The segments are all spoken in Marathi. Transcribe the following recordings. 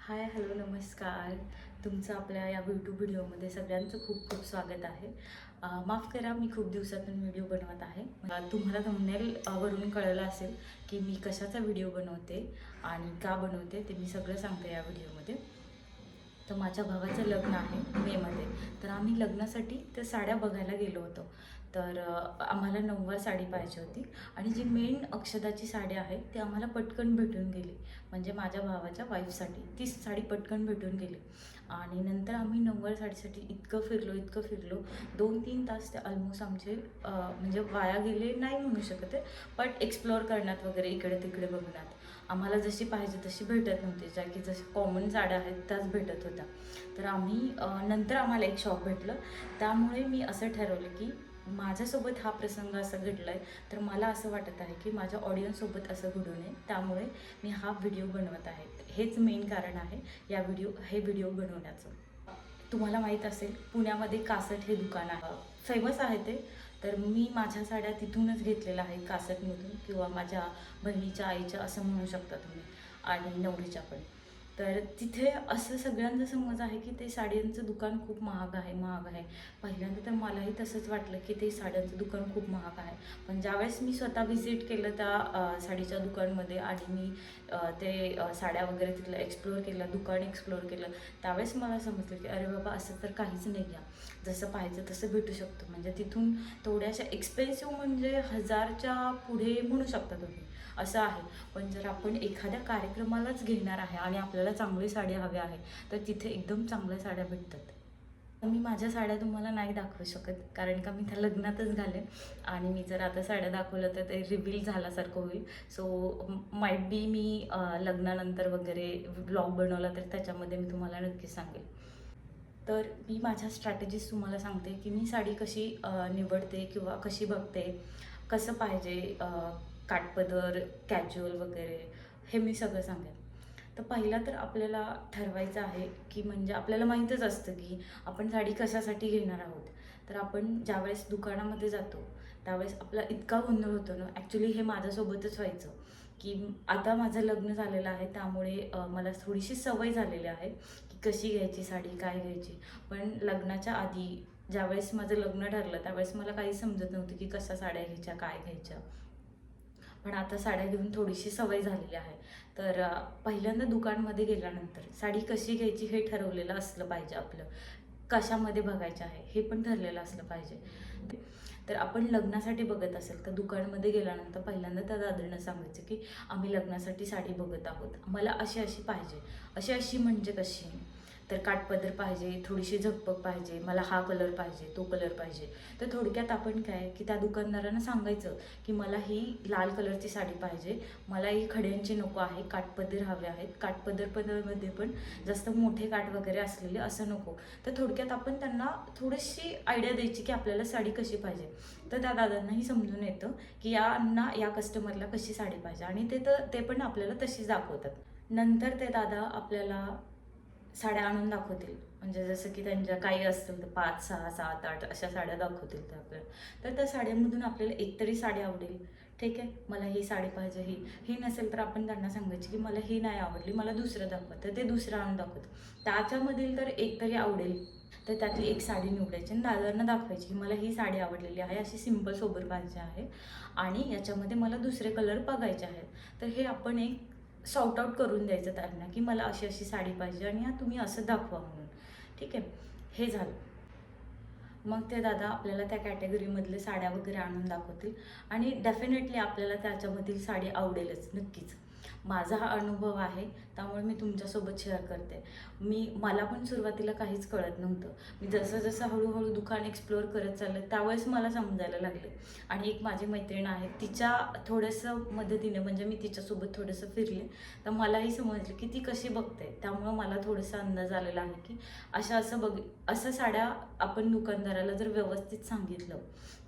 हाय, हॅलो, नमस्कार. तुमचं आपल्या या यूट्यूब व्हिडिओमध्ये सगळ्यांचं खूप खूप स्वागत आहे. माफ करा, मी खूप दिवसातून व्हिडिओ बनवत आहे. तुम्हाला थंबनेल वरून कळलं असेल की मी कशाचा व्हिडिओ बनवते आणि का बनवते ते मी सगळं सांगते या व्हिडिओमध्ये. तर माझ्या भावाचं लग्न आहे मेमध्ये. तर आम्ही लग्नासाठी त्या साड्या बघायला गेलो होतो. तर आम्हाला नऊवार साडी पाहिजे होती आणि जी मेन अक्षदाची साडी आहे ती आम्हाला पटकन भेटून गेली. म्हणजे माझ्या भावाच्या वाईफसाठी ती साडी पटकन भेटून गेली. आणि नंतर आम्ही नऊवार साडीसाठी इतकं फिरलो 2-3 तास ते ऑलमोस्ट आमचे म्हणजे वाया गेले नाही म्हणू शकत आहे, बट एक्सप्लोअर करण्यात वगैरे इकडे तिकडे बघण्यात. आम्हाला जशी पाहिजे तशी भेटत नव्हती, ज्या की जशी कॉमन साड्या आहेत त्याच भेटत होत्या. तर आम्ही नंतर आम्हाला एक शॉप भेटलं. त्यामुळे मी असं ठरवलं की माझ्यासोबत हा प्रसंग असा घडला आहे, तर मला असं वाटत आहे की माझ्या ऑडियन्ससोबत असं घडू नये, त्यामुळे मी हा व्हिडिओ बनवत आहे. हेच मेन कारण आहे हे व्हिडिओ बनवण्याचं. तुम्हाला माहीत असेल, पुण्यामध्ये कासट हे दुकान आहे, फेमस आहे ते. तर मी माझ्या साड्या तिथूनच घेतलेल्या आहेत, कासटमधून, किंवा माझ्या बहिणीच्या आईच्या असं म्हणू शकता तुम्ही, आणि नवरीच्या पण. तर तिथे असं सगळ्यांचा समज आहे की ते साड्यांचं दुकान खूप महाग आहे. पहिल्यांदा तर मलाही तसंच वाटलं की ते साड्यांचं दुकान खूप महाग आहे. पण ज्यावेळेस मी स्वतः व्हिजिट केलं त्या साडीच्या दुकानमध्ये आणि मी साड्या वगैरे तिथलं एक्सप्लोअर केलं, दुकान एक्सप्लोअर केलं, त्यावेळेस मला समजलं की अरे बाबा, असं तर काहीच नाही आहे. जसं पाहिजे तसं भेटू शकतं. म्हणजे तिथून थोड्याशा एक्सपेन्सिव्ह, म्हणजे 1000च्या पुढे म्हणू शकता तुम्ही, असं आहे. पण जर आपण एखाद्या कार्यक्रमालाच घेणार आहे आणि आपल्याला चांगली साडी हवी आहे, तर तिथे एकदम चांगल्या साड्या भेटतात. मी माझ्या साड्या तुम्हाला नाही दाखवू शकत, कारण का मी त्या लग्नातच घालेन आणि मी जर आता साड्या दाखवलं तर ते रिव्हील झाल्यासारखं होईल. सो माईट बी मी लग्नानंतर वगैरे व्लॉग बनवला तर त्याच्यामध्ये मी तुम्हाला नक्की सांगेल. तर मी माझ्या स्ट्रॅटेजीज तुम्हाला सांगते की मी साडी कशी निवडते किंवा कशी बघते, कसं पाहिजे, काठपदर, कॅज्युअल वगैरे, हे मी सगळं सांगेन. तर पहिला तर आपल्याला ठरवायचं आहे की, म्हणजे आपल्याला माहीतच असतं की आपण साडी कशासाठी घेणार आहोत. तर आपण ज्यावेळेस दुकानामध्ये जातो त्यावेळेस आपला इतका गोंधळ होतो ना. ॲक्च्युली हे माझ्यासोबतच व्हायचं की आता माझं लग्न झालेलं आहे, त्यामुळे मला थोडीशी सवय झालेली आहे की कशी घ्यायची साडी, काय घ्यायची. पण लग्नाच्या आधी ज्यावेळेस माझं लग्न ठरलं त्यावेळेस मला काही समजत नव्हतं की कशा साड्या घ्यायच्या, काय घ्यायच्या. पण आता साड्या घेऊन थोडीशी सवय झालेली आहे. तर पहिल्यांदा दुकानमध्ये गेल्यानंतर साडी कशी घ्यायची हे ठरवलेलं असलं पाहिजे आपलं. कशामध्ये बघायचं आहे हे पण ठरलेलं असलं पाहिजे. तर आपण लग्नासाठी बघत असेल तर दुकानमध्ये गेल्यानंतर पहिल्यांदा त्या दादांना सांगायचं की आम्ही लग्नासाठी साडी बघत आहोत, मला अशी अशी पाहिजे. अशी अशी म्हणजे कशी? तर काठपदर पाहिजे, थोडीशी झगपक पाहिजे, मला हा कलर पाहिजे, तो कलर पाहिजे. तर थोडक्यात आपण काय की त्या दुकानदारांना सांगायचं की मला ही लाल कलरची साडी पाहिजे, मला ही खड्यांची नको आहे, काठपदर हवे आहेत. काठपदरमध्ये पण जास्त मोठे काठ वगैरे असलेले असं नको. तर थोडक्यात आपण त्यांना थोडीशी आयडिया द्यायची की आपल्याला साडी कशी पाहिजे. तर त्या दादांनाही समजून येतं की या कस्टमरला कशी साडी पाहिजे, आणि ते पण आपल्याला तशीच दाखवतात. नंतर ते दादा आपल्याला साड्या आणून दाखवतील. म्हणजे जसं की त्यांच्या काही असतील तर 5, 6, 7, 8 अशा साड्या दाखवतील ते आपल्याला. तर त्या साड्यांमधून आपल्याला एकतरी साडी आवडेल. ठीक आहे, मला ही साडी पाहिजे, ही नसेल तर आपण त्यांना सांगायची की मला ही नाही आवडली, मला दुसरं दाखवा. तर ते दुसरं आणून दाखवतं. त्याच्यामधील तर एक तरी आवडेल, तर त्यातली एक साडी निवडायची आणि दादांना दाखवायची की मला ही साडी आवडलेली आहे, अशी सिंपल सोबर पाहिजे आहे आणि याच्यामध्ये मला दुसरे कलर बघायचे आहेत. तर हे आपण एक सॉर्ट आउट करून द्यायचं त्यांना की मला अशी अशी साडी पाहिजे आणि तुम्ही असं दाखवा म्हणून. ठीक आहे, हे झालं. मग ते दादा आपल्याला त्या कॅटेगरीमधले साड्या वगैरे आणून दाखवतील आणि डेफिनेटली आपल्याला त्याच्यामधील साडी आवडेलच, नक्कीच. माझा हा अनुभव आहे, त्यामुळे मी तुमच्यासोबत शेअर करते. मला पण सुरुवातीला काहीच कळत नव्हतं. मी जसं जसं हळूहळू दुकान एक्सप्लोअर करत चाललं त्यावेळेस मला समजायला लागले. आणि एक माझी मैत्रीण आहे, तिच्या थोडंसं मदतीने, म्हणजे मी तिच्यासोबत थोडंसं फिरले, तर मलाही समजलं की ती कशी बघते. त्यामुळं मला थोडासा अंदाज आलेला आहे की असं साड्या आपण दुकानदाराला जर व्यवस्थित सांगितलं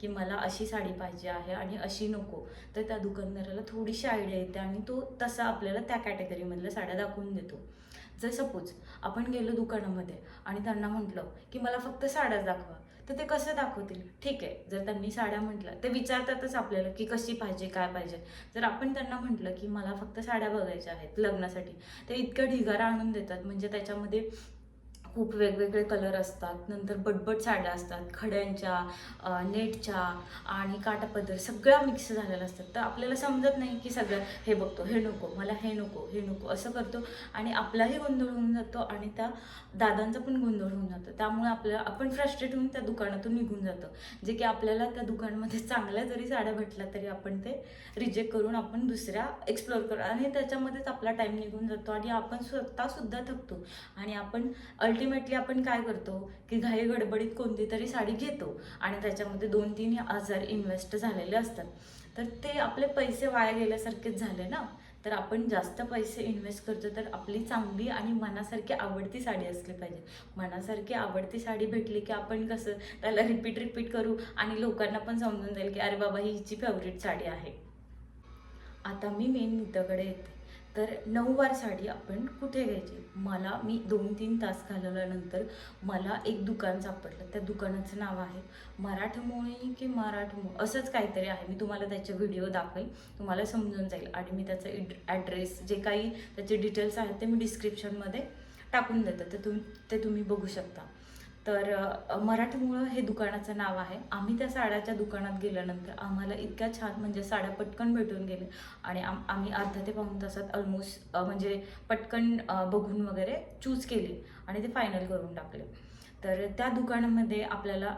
की मला अशी साडी पाहिजे आहे आणि अशी नको, तर त्या दुकानदाराला थोडीशी आयडिया येते आणि तो तसा आपल्याला त्या कॅटेगरीमधल्या साड्या दाखवून देतो. जर सपोज आपण गेलो दुकानामध्ये आणि त्यांना म्हटलं की मला फक्त साड्याच दाखवा, तर ते कसं दाखवतील? ठीक आहे, जर त्यांनी साड्या म्हटलं ते विचारतातच आपल्याला की कशी पाहिजे, काय पाहिजे. जर आपण त्यांना म्हटलं की मला फक्त साड्या बघायच्या आहेत लग्नासाठी, ते इतकं ढिगारा आणून देतात. म्हणजे त्याच्यामध्ये खूप वेगवेगळे कलर असतात, नंतर बटबट साड्या असतात, खड्यांच्या, नेटच्या आणि काठापदर सगळ्या मिक्स झालेल्या असतात. तर आपल्याला समजत नाही की सगळं हे बघतो, हे नको मला, हे नको, हे नको असं करतो आणि आपलाही गोंधळ होऊन जातो आणि त्या दादांचा पण गोंधळ होऊन जातो. त्यामुळे आपण फ्रस्ट्रेट होऊन त्या दुकानातून निघून जातो. जे की आपल्याला त्या दुकानामध्ये चांगल्या जरी साड्या भेटल्या तरी आपण ते रिजेक्ट करून आपण दुसऱ्या एक्सप्लोअर करू आणि त्याच्यामध्येच आपला टाईम निघून जातो आणि आपण स्वतःसुद्धा थकतो. आणि आपण अल्टिमेटली आपण काय करतो की घाई गडबडीत कोणती तरी साडी घेतो आणि त्याच्यामध्ये 2-3 हजार इन्व्हेस्ट झालेले असतात. तर ते आपले पैसे वाया गेल्यासारखेच झाले ना. तर आपण जास्त पैसे इन्व्हेस्ट करतो तर आपली चांगली आणि मनासारखी आवडती साडी असली पाहिजे. मनासारखी आवडती साडी भेटली की आपण कसं त्याला रिपीट करू आणि लोकांना पण समजून जाईल की अरे बाबा ही हिची फेवरेट साडी आहे. आता मी मेन मुद्द्याकडे येते. तर नऊवार साडी आपण कुठे घ्यायची? मी 2-3 तास घालवल्यानंतर मला एक दुकान सापडलं. त्या दुकानाचं नाव आहे मराठमोळी की मराठमोळ असंच काहीतरी आहे. मी तुम्हाला त्याचे व्हिडिओ दाखवेल, तुम्हाला समजून जाईल आणि मी त्याचं ॲड्रेस जे काही त्याचे डिटेल्स आहेत ते मी डिस्क्रिप्शनमध्ये टाकून देते. ते तुम्ही बघू शकता. तर मराठमोळं हे दुकानाचं नाव आहे. आम्ही त्या साड्याच्या दुकानात गेल्यानंतर आम्हाला इतक्या छान म्हणजे साड्या पटकन भेटून गेले आणि आम्ही अर्धा ते पाऊण तासात ऑलमोस्ट म्हणजे पटकन बघून वगैरे चूज केली आणि ते फायनल करून टाकले. तर त्या दुकानामध्ये आपल्याला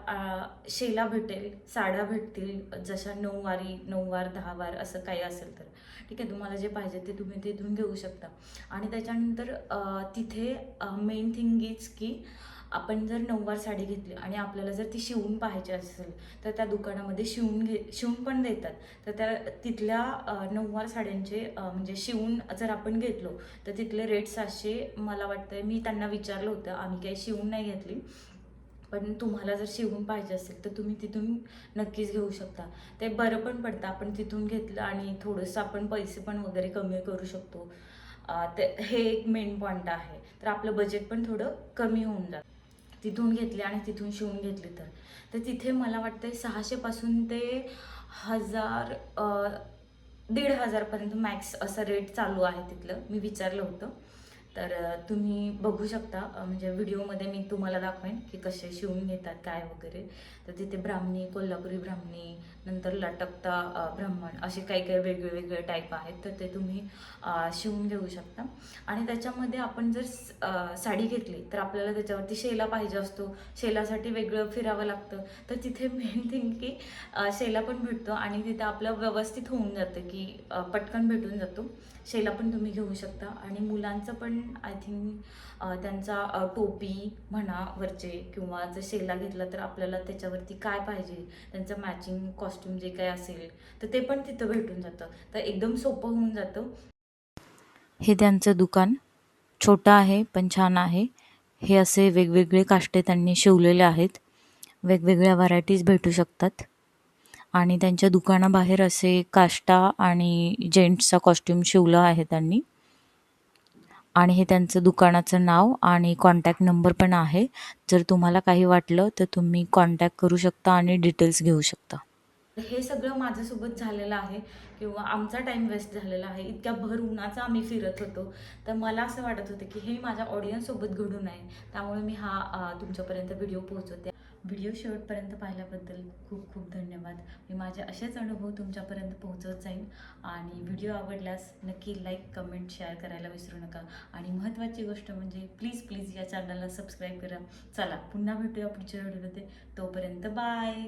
शेला भेटेल, साड्या भेटतील जशा 9वार 10वार असं काही असेल तर ठीक आहे. तुम्हाला जे पाहिजे ते तुम्ही तिथून घेऊ शकता. आणि त्याच्यानंतर तिथे मेन थिंग इज की आपण जर 9वार साडी घेतली आणि आपल्याला जर ती शिवून पाहायची असेल तर त्या दुकानामध्ये शिवून पण देतात. तर त्या तिथल्या 9वार साड्यांचे म्हणजे शिवून जर आपण घेतलो तर तिथले रेट्स असे मला वाटतं. मी त्यांना विचारलं होतं, आम्ही काही शिवून नाही घेतली, पण तुम्हाला जर शिवून पाहिजे असेल तर तुम्ही तिथून नक्कीच घेऊ शकता. ते बरं पण पडतं आपण तिथून घेतलं आणि थोडंसं आपण पैसे पण वगैरे कमी करू शकतो. ते हे एक मेन पॉईंट आहे. तर आपलं बजेट पण थोडं कमी होऊन जातं तिथून घेतले आणि तिथून शिवून घेतले तर तिथे मला वाटतं 600 ते 1000 1,500पर्यंत मॅक्स असं रेट चालू आहे तिथलं. मी विचारलं होतं. तर तुम्ही बघू शकता म्हणजे व्हिडिओमध्ये मी तुम्हाला दाखवेन की कसे शिवून घेतात काय वगैरे. तर तिथे ब्राह्मणी, कोल्हापुरी ब्राह्मणी, नंतर लटकता ब्राह्मण असे काही काही वेगळे टाईप आहेत. तर ते तुम्ही शिवून घेऊ शकता. आणि त्याच्यामध्ये आपण जर साडी घेतली तर आपल्याला त्याच्यावरती शेला पाहिजे असतो. शेलासाठी वेगळं फिरावं लागतं. तर तिथे मेन थिंग की शेला पण भेटतो आणि तिथे आपलं व्यवस्थित होऊन जातं की पटकन भेटून जातो. शेला पण तुम्ही घेऊ शकता. आणि मुलांचं पण आय थिंक त्यांचा टोपी म्हणा वरचे किंवा जर शेला घेतला तर आपल्याला त्याच्यावरती काय पाहिजे त्यांचं मॅचिंग कॉस्ट्यूम जे काही असेल तर ते पण तिथं भेटून जातं. तर एकदम सोपं होऊन जातं. हे त्यांचं दुकान छोटं आहे पण छान आहे. हे असे वेगवेगळे काष्टे त्यांनी शिवलेले आहेत. वेगवेगळ्या व्हरायटीज भेटू शकतात. आणि त्यांच्या दुकानाबाहेर असे काष्टा आणि जेंट्सचा कॉस्ट्यूम शिवला आहे त्यांनी. आणि हे त्यांचं दुकानाचं नाव आणि कॉन्टॅक्ट नंबर पण आहे. जर तुम्हाला काही वाटलं तर तुम्ही कॉन्टॅक्ट करू शकता आणि डिटेल्स घेऊ शकता. हे सगळं माझ्यासोबत झालेलं आहे किंवा आमचा टाईम वेस्ट झालेला आहे. इतक्या भर उन्हाचा आम्ही फिरत होतो. तर मला असं वाटत होतं की हे माझ्या ऑडियन्ससोबत घडू नये. त्यामुळे मी हा तुमच्यापर्यंत व्हिडिओ पोहोचवते. व्हिडिओ शेवटपर्यंत पाहिल्याबद्दल खूप खूप धन्यवाद. मी माझे असेच अनुभव तुमच्यापर्यंत पोहोचवत जाईन. आणि व्हिडिओ आवडल्यास नक्की लाईक, कमेंट, शेअर करायला विसरू नका. आणि महत्त्वाची गोष्ट म्हणजे प्लीज या चॅनलला सबस्क्राईब करा. चला पुन्हा भेटूया पुढच्या व्हिडिओमध्ये. तोपर्यंत बाय.